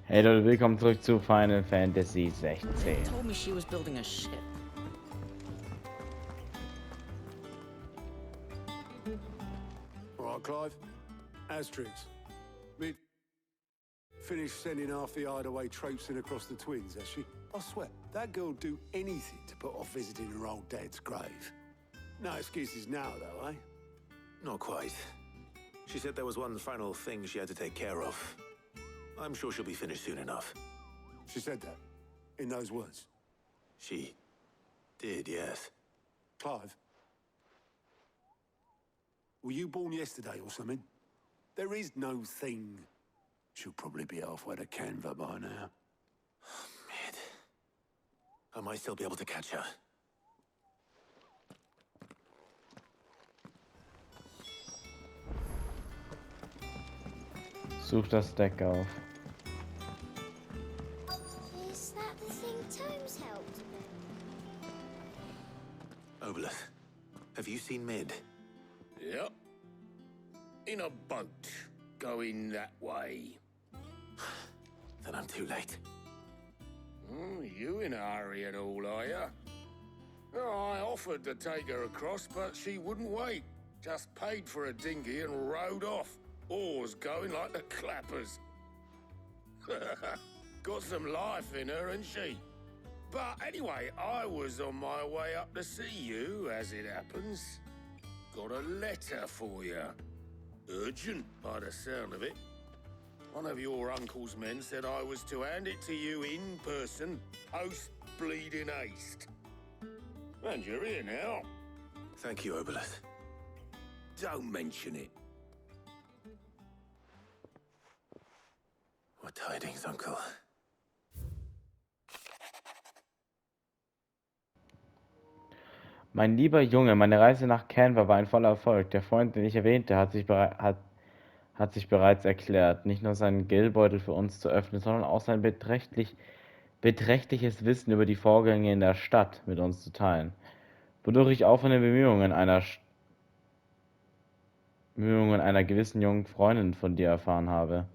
Hey Leute, willkommen zurück zu Final Fantasy They 16. told me she was building a ship. All right, Clive. Asterix. Mid finished sending half the hideaway traipsing across the twins, has she? I swear, that girl'd do anything to put off visiting her old dad's grave. No excuses now, though, eh? Not quite. She said there was one final thing she had to take care of. I'm sure she'll be finished soon enough. She said that, in those words. She did, yes. Clive, were you born yesterday or something? There is no thing. She'll probably be halfway to Canva by now. Mid. I might still be able to catch her. Such das Deck auf. Is that the thing Tomes helped? Obelith, have you seen Mid? Yep. In a boat, going that way. Then I'm too late. You in a hurry at all, are you? Oh, I offered to take her across, but she wouldn't wait. Just paid for a dinghy and rowed off. Oars going like the clappers. Got some life in her, ain't she? But anyway, I was on my way up to see you, as it happens. Got a letter for you. Urgent, by the sound of it. One of your uncle's men said I was to hand it to you in person, post-bleeding haste. And you're here now. Thank you, Obelith. Don't mention it. What tidings, Uncle? Mein lieber Junge, meine Reise nach Canva war ein voller Erfolg. Der Freund, den ich erwähnte, hat sich bereits erklärt, nicht nur seinen Geldbeutel für uns zu öffnen, sondern auch sein beträchtliches Wissen über die Vorgänge in der Stadt mit uns zu teilen, wodurch ich auch von den Bemühungen einer gewissen jungen Freundin von dir erfahren habe.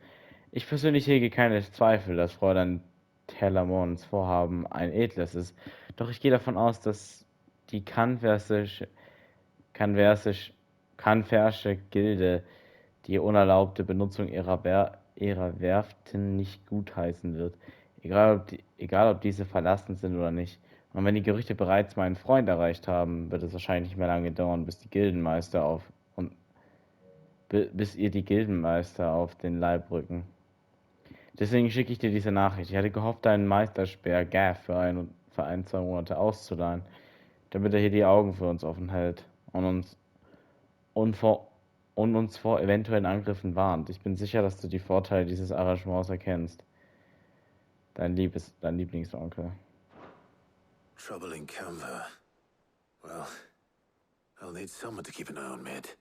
Ich persönlich hege keine Zweifel, dass Fräulein Telamons Vorhaben ein edles ist, doch ich gehe davon aus, dass die Kanversche Gilde die unerlaubte Benutzung ihrer Werften nicht gutheißen wird, egal ob diese verlassen sind oder nicht. Und wenn die Gerüchte bereits meinen Freund erreicht haben, wird es wahrscheinlich nicht mehr lange dauern, bis ihr die Gildenmeister auf den Leib rücken. Deswegen schicke ich dir diese Nachricht. Ich hatte gehofft, deinen Meisterspeer Gav für ein, zwei Monate auszuleihen, damit er hier die Augen für uns offen hält und, vor, und uns vor eventuellen Angriffen warnt. Ich bin sicher, dass du die Vorteile dieses Arrangements erkennst. Dein Lieblingsonkel. Trouble in Canva. Well, I'll need someone to keep an eye on Mid.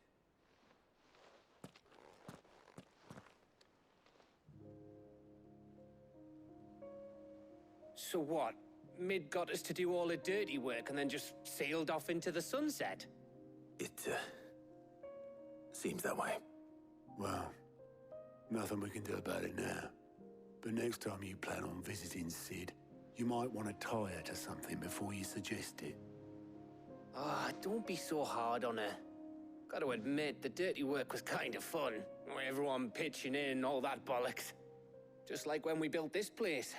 So what? Mid got us to do all the dirty work and then just sailed off into the sunset? It, seems that way. Well, nothing we can do about it now. But next time you plan on visiting Sid, you might want to tie her to something before you suggest it. Ah, don't be so hard on her. Gotta admit, the dirty work was kind of fun. Everyone pitching in, all that bollocks. Just like when we built this place.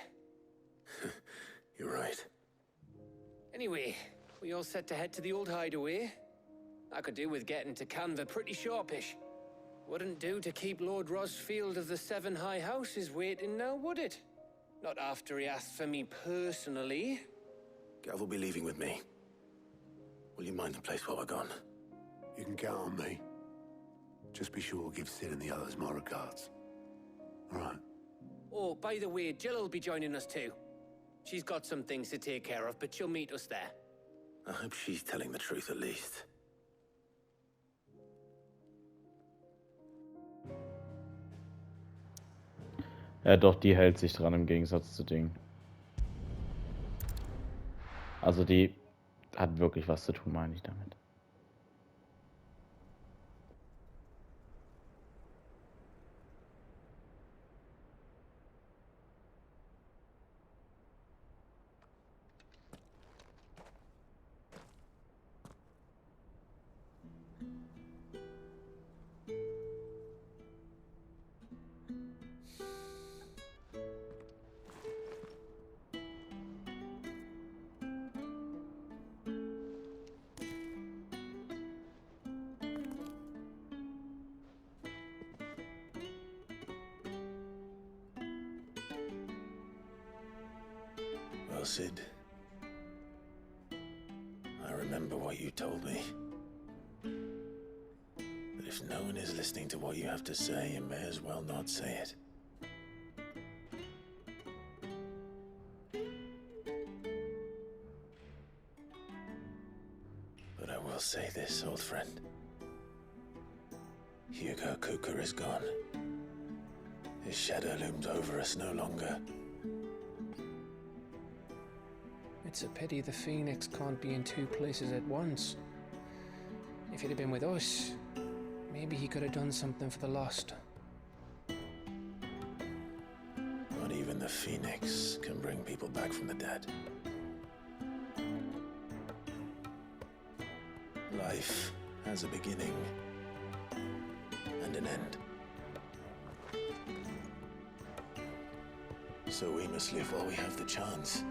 You're right. Anyway, we all set to head to the old hideaway. I could do with getting to Canva pretty sharpish. Wouldn't do to keep Lord Rosfield of the Seven High Houses waiting now, would it? Not after he asked for me personally. Gav will be leaving with me. Will you mind the place while we're gone? You can count on me. Just be sure to give Sid and the others my regards. All right. Oh, by the way, Jill will be joining us too. She's got some things to take care of, but she'll meet us there. I hope she's telling the truth at least. Ja, doch, die hält sich dran im Gegensatz zu Ding. Also die hat wirklich was zu tun, meine ich damit. well, Sid. I remember what you told me. But if no one is listening to what you have to say, you may as well not say it. But I will say this, old friend. Hugo Cooker is gone. His shadow looms over us no longer. It's a pity the Phoenix can't be in two places at once. If he'd have been with us, maybe he could have done something for the lost. Not even the Phoenix can bring people back from the dead. Life has a beginning and an end. So we must live while we have the chance.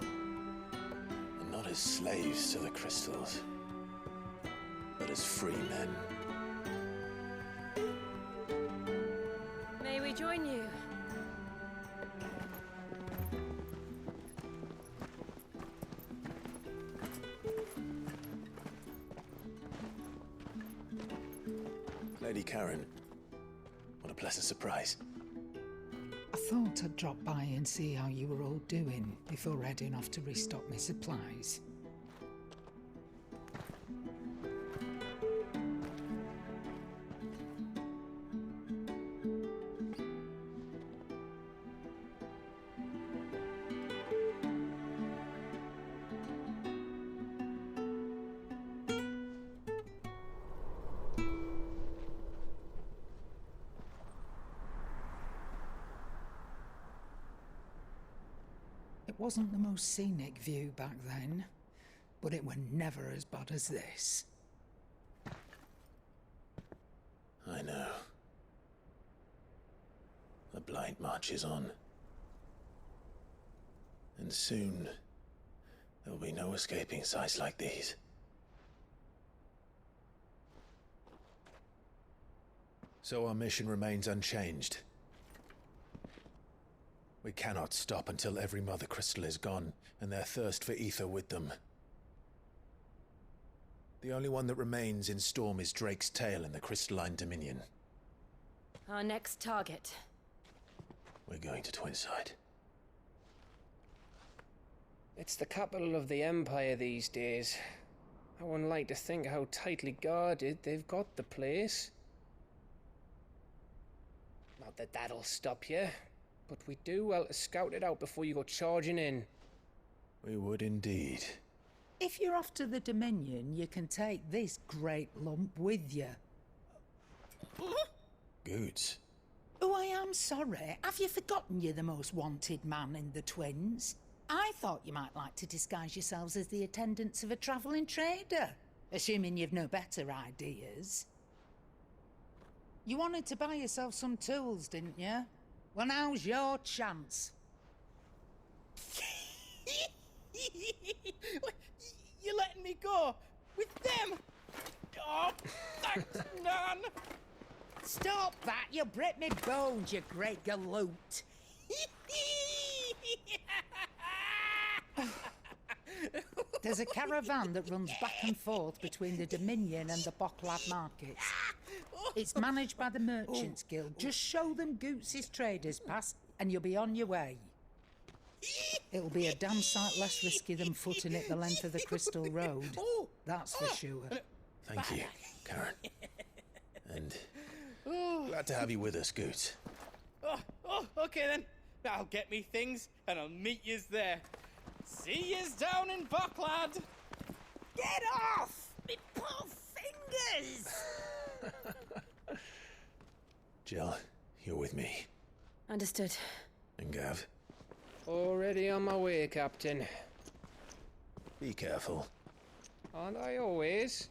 And not as slaves to the crystals, but as free men. May we join you? Lady Karen, what a pleasant surprise. I thought I'd drop by and see how you were all doing before heading off to restock my supplies. It wasn't the most scenic view back then, but it were never as bad as this. I know. The Blight marches on. And soon, there will be no escaping sights like these. So our mission remains unchanged. We cannot stop until every Mother Crystal is gone, and their thirst for ether with them. The only one that remains in Storm is Drake's tail in the Crystalline Dominion. Our next target. We're going to Twinside. It's the capital of the Empire these days. I wouldn't like to think how tightly guarded they've got the place. Not that that'll stop you, but we do well to scout it out before you go charging in. We would indeed. If you're off to the Dominion, you can take this great lump with you. Goods. Oh, I am sorry. Have you forgotten you're the most wanted man in the Twins? I thought you might like to disguise yourselves as the attendants of a travelling trader, assuming you've no better ideas. You wanted to buy yourself some tools, didn't you? Well, now's your chance. You're letting me go? With them? Oh, thanks, Nan! Stop that! You'll break me bones, you great galoot! There's a caravan that runs back and forth between the Dominion and the Bocklad markets. It's managed by the Merchants Guild. Just show them Goots' traders pass and you'll be on your way. It'll be a damn sight less risky than footing it the length of the Crystal Road. That's for sure. Thank you, Karen. And glad to have you with us, Goots. Okay then. I'll get me things and I'll meet yous there. See yous down in Bocklad! Get off! Me poor fingers! Jill, you're with me. Understood. And Gav, Already on my way, Captain. be careful. Aren't I always?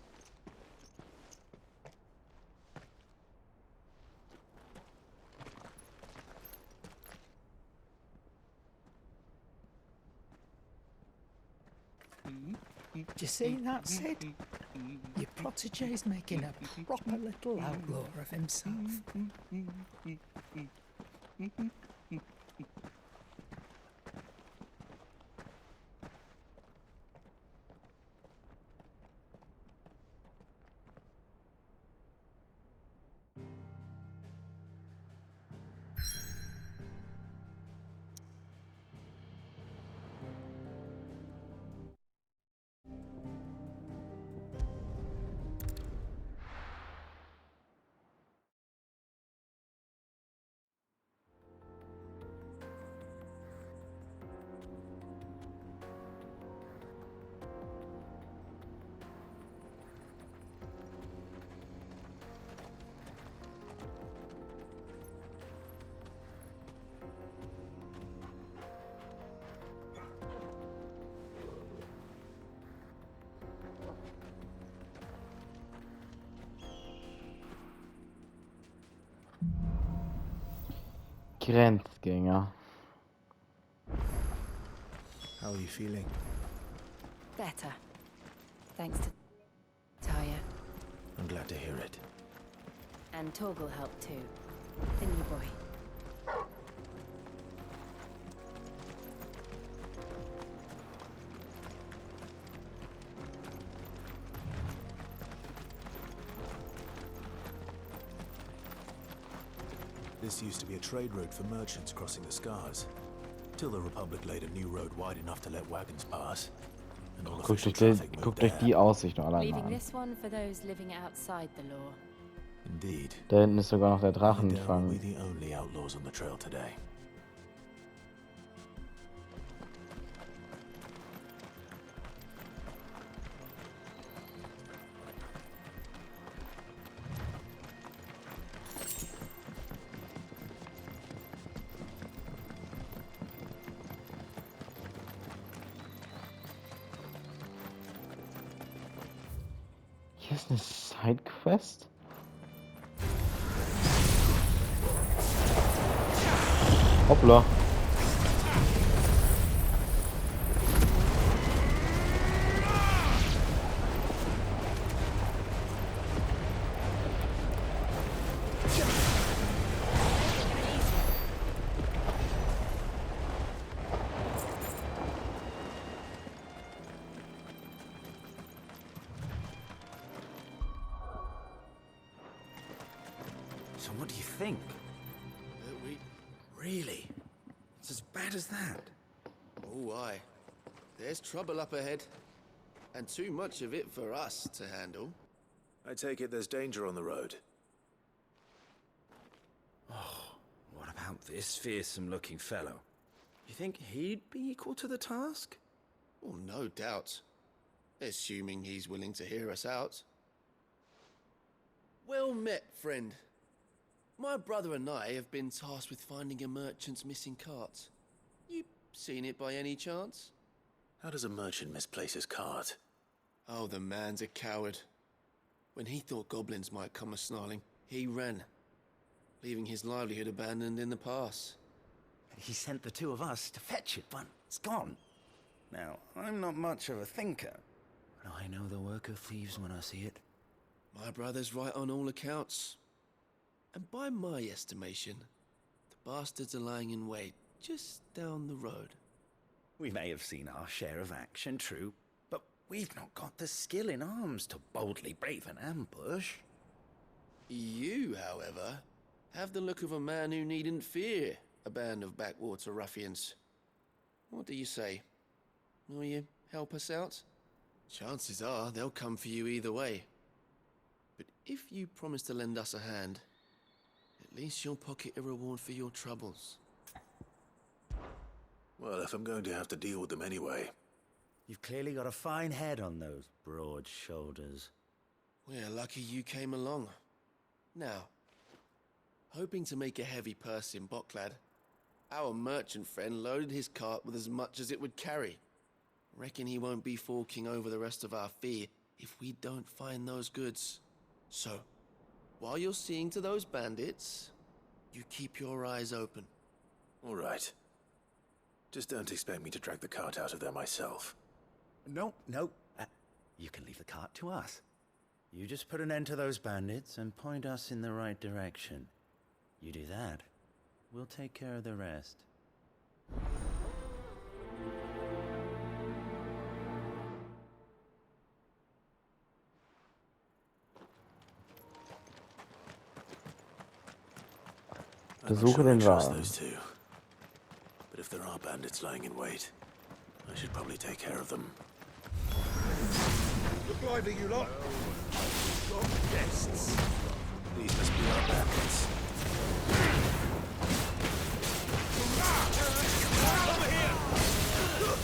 Do you see that, Sid? Your protege's making a proper little outlaw of himself. Grenzgänger. How are you feeling? Better. Thanks to Taya. I'm glad to hear it. And Torgal helped too. The new boy. This used to be a trade route for merchants crossing the Scars. Till the Republic laid a new road wide enough to let wagons pass. And all official traffic moved Guckt euch there. die Aussicht noch allein mal Leaving an. this one for those living outside the law. Indeed. Da hinten ist sogar noch der There will Drachenfang. be the only outlaws on the trail today. Hier ist eine Sidequest? Hoppla. So what do you think? Really? It's as bad as that? Oh, aye. There's trouble up ahead. And too much of it for us to handle. I take it there's danger on the road. Oh, what about this fearsome-looking fellow? You think he'd be equal to the task? Well, no doubt. Assuming he's willing to hear us out. Well met, friend. My brother and I have been tasked with finding a merchant's missing cart. You seen it by any chance? How does a merchant misplace his cart? Oh, the man's a coward. When he thought goblins might come a-snarling, he ran, leaving his livelihood abandoned in the pass. He sent the two of us to fetch it, but it's gone. Now, I'm not much of a thinker, but I know the work of thieves when I see it. My brother's right on all accounts. And by my estimation, the bastards are lying in wait just down the road. We may have seen our share of action, true, but we've not got the skill in arms to boldly brave an ambush. You, however, have the look of a man who needn't fear a band of backwater ruffians. What do you say? Will you help us out? Chances are they'll come for you either way. But if you promise to lend us a hand, at least you'll pocket a reward for your troubles. Well, if I'm going to have to deal with them anyway. You've clearly got a fine head on those broad shoulders. We're lucky you came along. Now, hoping to make a heavy purse in Boklad, our merchant friend loaded his cart with as much as it would carry. Reckon he won't be forking over the rest of our fee if we don't find those goods. So, while you're seeing to those bandits, you keep your eyes open. All right. Just don't expect me to drag the cart out of there myself. No. You can leave the cart to us. You just put an end to those bandits and point us in the right direction. You do that, we'll take care of the rest. Besuche den Wagen. Those two. But if there are bandits lying in wait, I should probably take care of them. Look lively, you lot. Guests. These must be our bandits. Over here!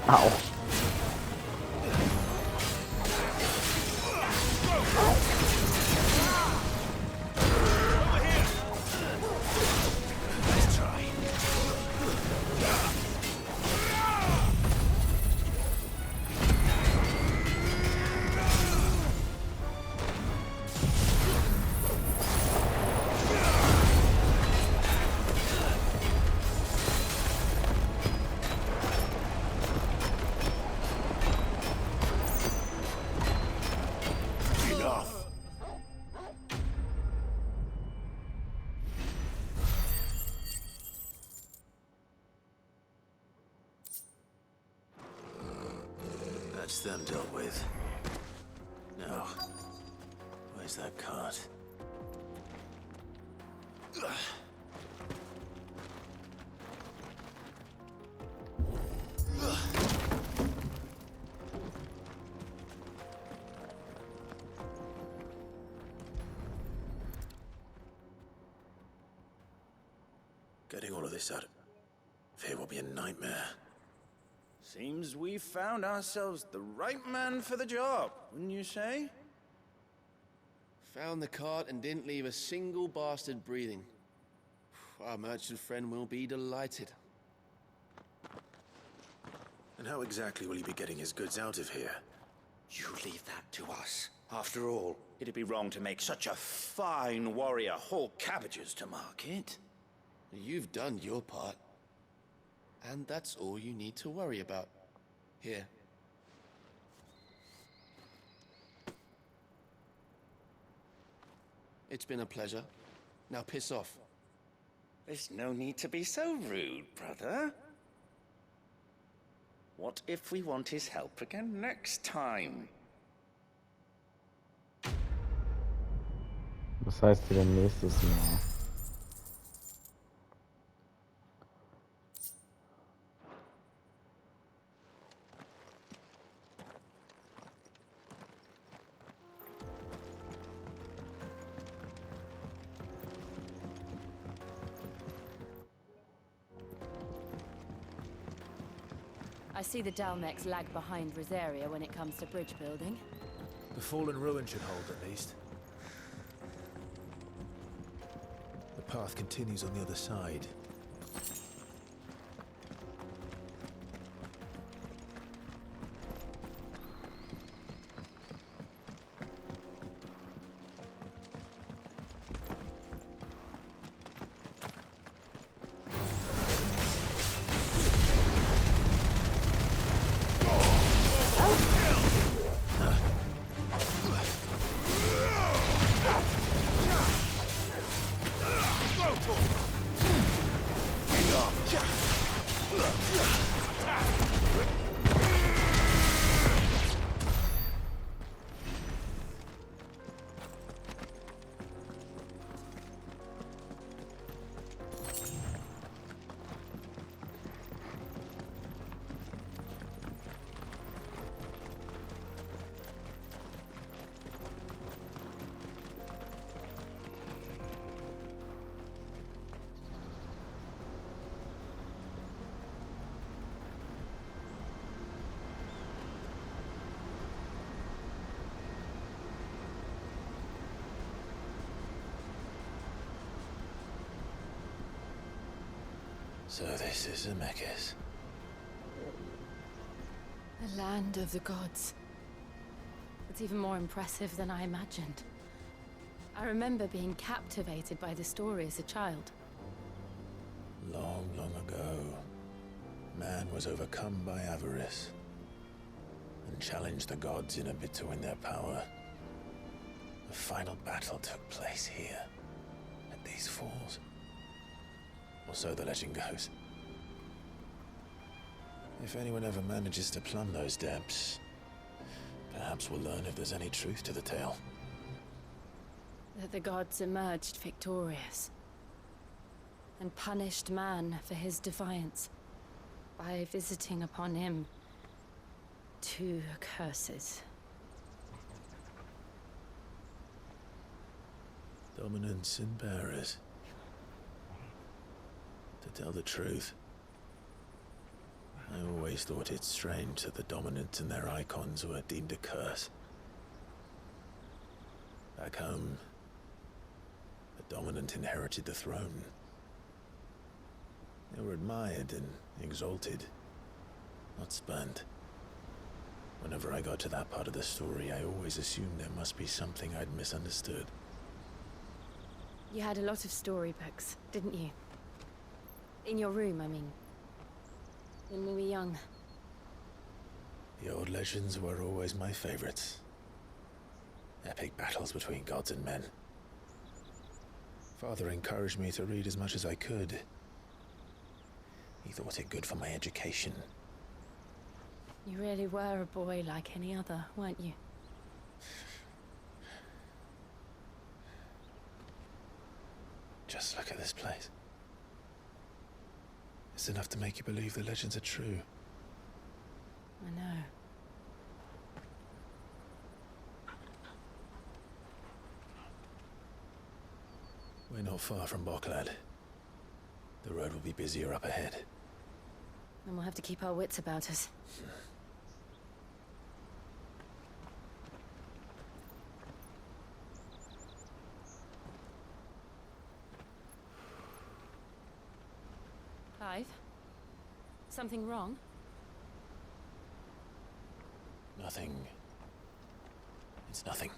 Au. That's them dealt with. Now, where's that cart? Getting all of this out of here will be a nightmare. Seems we found ourselves the right man for the job, wouldn't you say? Found the cart and didn't leave a single bastard breathing. Our merchant friend will be delighted. And how exactly will he be getting his goods out of here? You leave that to us. After all, it'd be wrong to make such a fine warrior haul cabbages to market. You've done your part. And that's all you need to worry about. Here. It's been a pleasure. Now piss off. There's no need to be so rude, brother. What if we want his help again next time? Was heißt hier denn nächstes Mal? I see the Dalmex lag behind Rosaria when it comes to bridge building. The fallen ruin should hold, at least. The path continues on the other side. So this is Zemeckis. The land of the gods. It's even more impressive than I imagined. I remember being captivated by the story as a child. Long, long ago, man was overcome by avarice and challenged the gods in a bid to win their power. The final battle took place here, at these falls. Or so the legend goes. If anyone ever manages to plumb those depths, perhaps we'll learn if there's any truth to the tale. That the gods emerged victorious and punished man for his defiance by visiting upon him 2 curses. Dominance and bearers. To tell the truth, I always thought it strange that the dominant and their icons were deemed a curse. Back home, the dominant inherited the throne. They were admired and exalted, not spurned. Whenever I got to that part of the story, I always assumed there must be something I'd misunderstood. You had a lot of storybooks, didn't you? In your room, I mean. When we were young. The old legends were always my favorites. Epic battles between gods and men. Father encouraged me to read as much as I could. He thought it good for my education. You really were a boy like any other, weren't you? Just look at this place. It's enough to make you believe the legends are true. I know. We're not far from Boklad. The road will be busier up ahead. And we'll have to keep our wits about us. Clive? Something wrong? Nothing. It's nothing.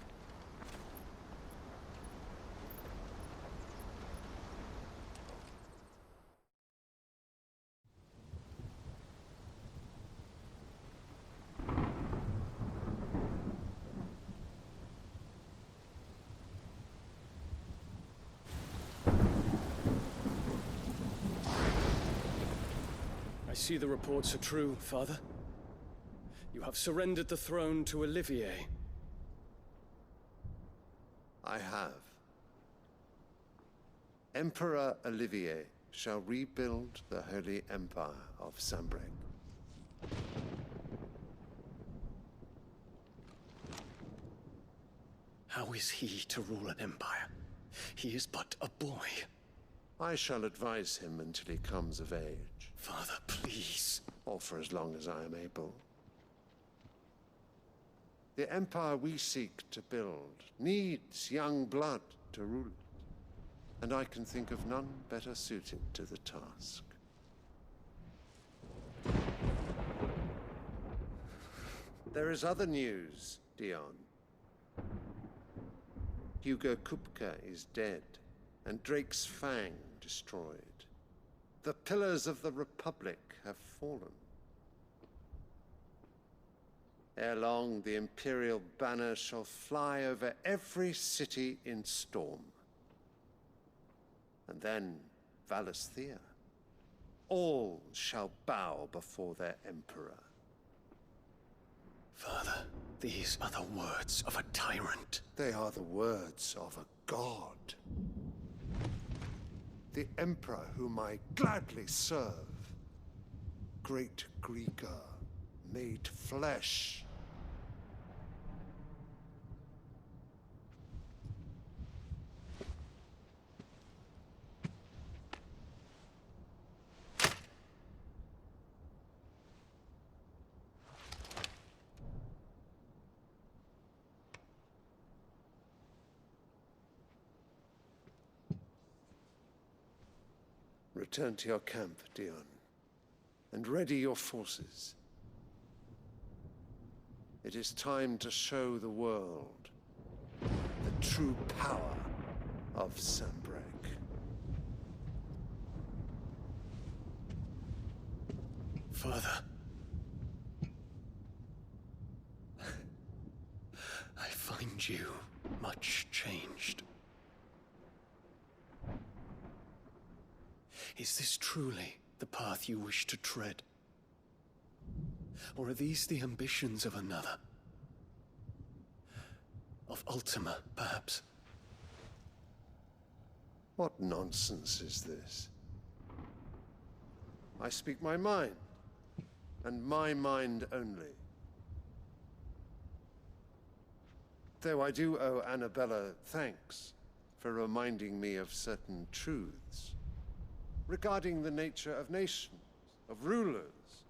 I see the reports are true, Father. You have surrendered the throne to Olivier. I have. Emperor Olivier shall rebuild the Holy Empire of Sanbreque. How is he to rule an empire? He is but a boy. I shall advise him until he comes of age. Father, please. Or for as long as I am able. The empire we seek to build needs young blood to rule it, and I can think of none better suited to the task. There is other news, Dion. Hugo Kupka is dead, and Drake's Fang destroyed. The pillars of the Republic have fallen. Ere long, the Imperial banner shall fly over every city in Storm. And then, Valisthea. All shall bow before their Emperor. Father, these are the words of a tyrant. They are the words of a god. The Emperor whom I gladly serve. Great Greeker, made flesh. Return to your camp, Dion, and ready your forces. It is time to show the world the true power of Sanbreque. Father. I find you much changed. Is this truly the path you wish to tread? Or are these the ambitions of another? Of Ultima, perhaps? What nonsense is this? I speak my mind, and my mind only. Though I do owe Annabella thanks for reminding me of certain truths regarding the nature of nations, of rulers,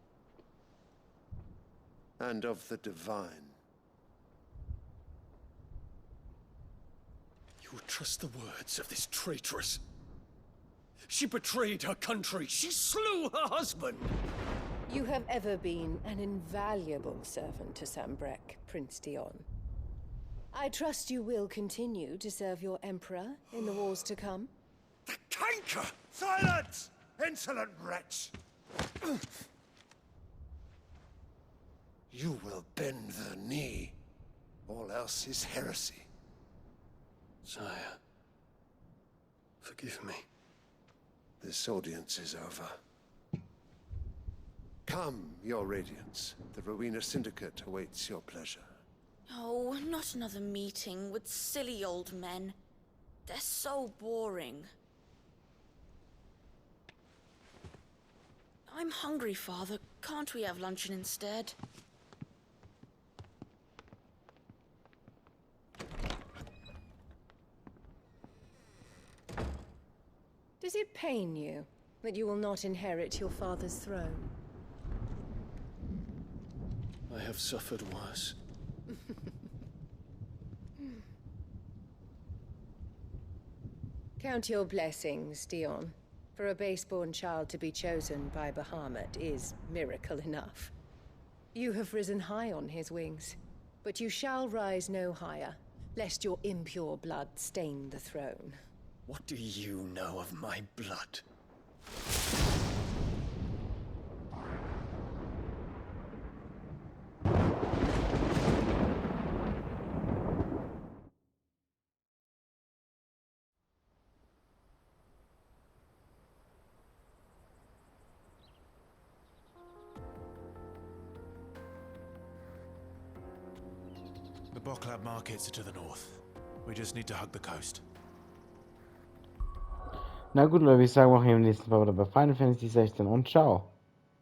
and of the divine. You would trust the words of this traitress? She betrayed her country. She slew her husband. You have ever been an invaluable servant to Sambrek, Prince Dion. I trust you will continue to serve your emperor in the wars to come. The canker! Silence! Insolent wretch! You will bend the knee. All else is heresy. Sire, forgive me. This audience is over. Come, your radiance. The Rowena Syndicate awaits your pleasure. Oh, not another meeting with silly old men. They're so boring. I'm hungry, Father. Can't we have luncheon instead? Does it pain you that you will not inherit your father's throne? I have suffered worse. Count your blessings, Dion. For a base-born child to be chosen by Bahamut is miracle enough. You have risen high on his wings, but you shall rise no higher, lest your impure blood stain the throne. What do you know of my blood? The Boklab markets are to the north. We just need to hug the coast. Na gut, Leute, ich sage, machen wir im nächsten Mal wieder bei Final Fantasy 16 und ciao.